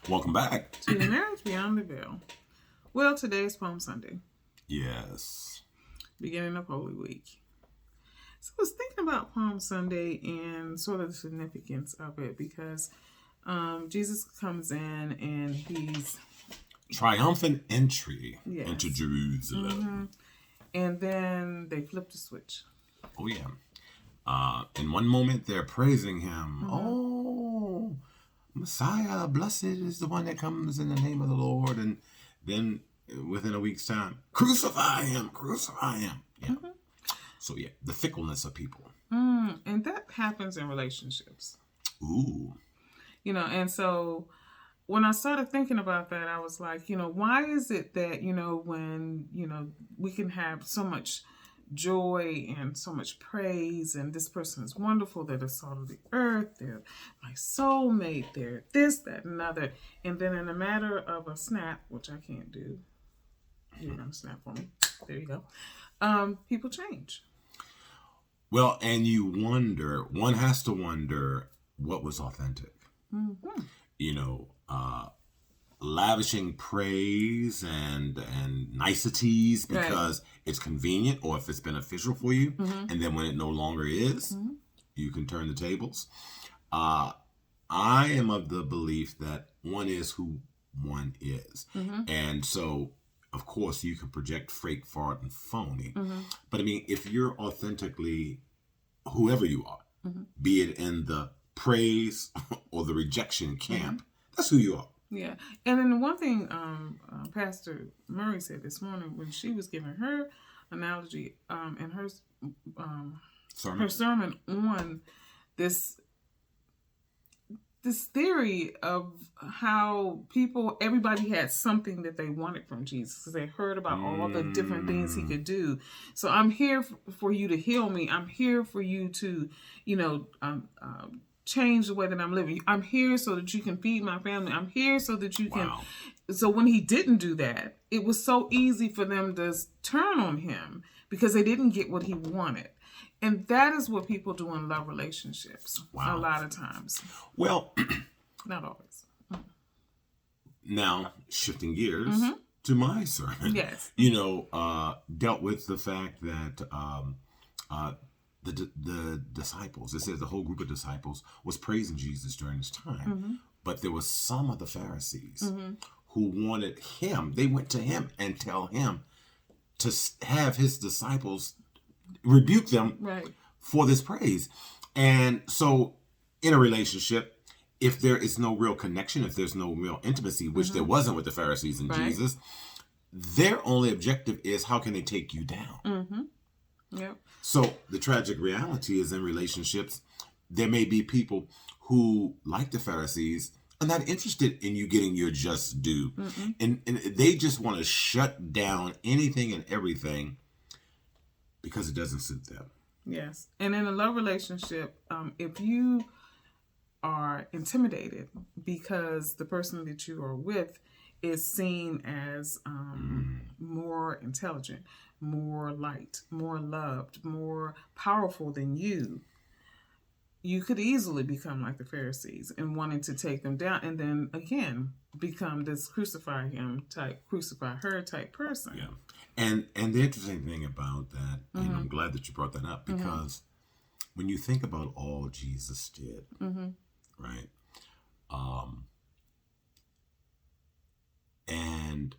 Welcome back to Marriage Beyond the Veil. Well, today is Palm Sunday. Yes. Beginning of Holy Week. So I was thinking about Palm Sunday and sort of the significance of it because Jesus comes in and he's triumphant entry into Jerusalem. And then they flip the switch. Oh, yeah. In one moment, they're praising him. Oh, Messiah, blessed is the one that comes in the name of the Lord. And then within a week's time, crucify him, crucify him. Yeah. So, yeah, the fickleness of people. And that happens in relationships. Ooh. And so when I started thinking about that, I was like, why is it that, when, we can have so much joy and so much praise, and this person is wonderful, they're the salt of the earth, they're my soulmate, they're this, that, and another, and then in a matter of a snap, which I can't do, you're gonna snap for me, there you go, people change. Well, and one has to wonder what was authentic. Lavishing praise and niceties because it's convenient or if it's beneficial for you, and then when it no longer is, you can turn the tables. I am of the belief that one is who one is, and so of course you can project fake, fart, and phony, but I mean if you're authentically whoever you are, be it in the praise or the rejection camp, that's who you are. Yeah. And then the one thing Pastor Murray said this morning when she was giving her analogy and her sermon on this theory of how everybody had something that they wanted from Jesus because they heard about all the different things he could do. So I'm here for you to heal me. I'm here for you to, change the way that I'm living. I'm here so that you can feed my family. I'm here so that you can. So when he didn't do that, it was so easy for them to turn on him because they didn't get what he wanted. And that is what people do in love relationships a lot of times. Well, not always. Now, shifting gears to my sermon. Yes. Dealt with the fact that the disciples, it says the whole group of disciples was praising Jesus during this time. But there was some of the Pharisees who wanted him. They went to him and tell him to have his disciples rebuke them for this praise. And so in a relationship, if there is no real connection, if there's no real intimacy, which there wasn't with the Pharisees and Jesus, their only objective is how can they take you down? Yep. So the tragic reality is in relationships, there may be people who, like the Pharisees, are not interested in you getting your just due. And they just want to shut down anything and everything because it doesn't suit them. Yes. And in a love relationship, if you are intimidated because the person that you are with is seen as more intelligent, more liked, more loved, more powerful than you, you could easily become like the Pharisees and wanting to take them down and then again become this crucify him type, crucify her type person. Yeah. And the interesting thing about that, and I'm glad that you brought that up, because when you think about all Jesus did, right? And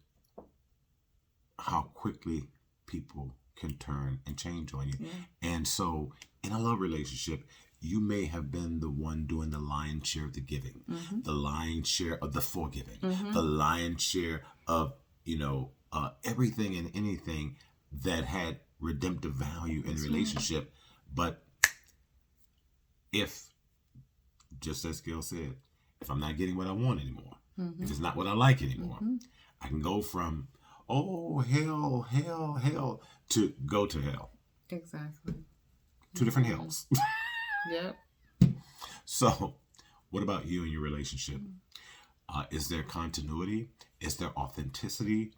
how quickly people can turn and change on you. And so in a love relationship, you may have been the one doing the lion's share of the giving, the lion's share of the forgiving, the lion's share of, everything and anything that had redemptive value in the relationship. But if, just as Gail said, if I'm not getting what I want anymore, if it's not what I like anymore, I can go from, oh, hell, hell, hell, to go to hell. Exactly. Two different hells. Yep. So, what about you and your relationship? Is there continuity? Is there authenticity?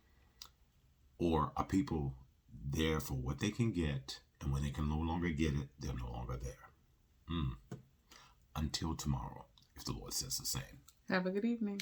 Or are people there for what they can get, and when they can no longer get it, they're no longer there? Until tomorrow, if the Lord says the same. Have a good evening.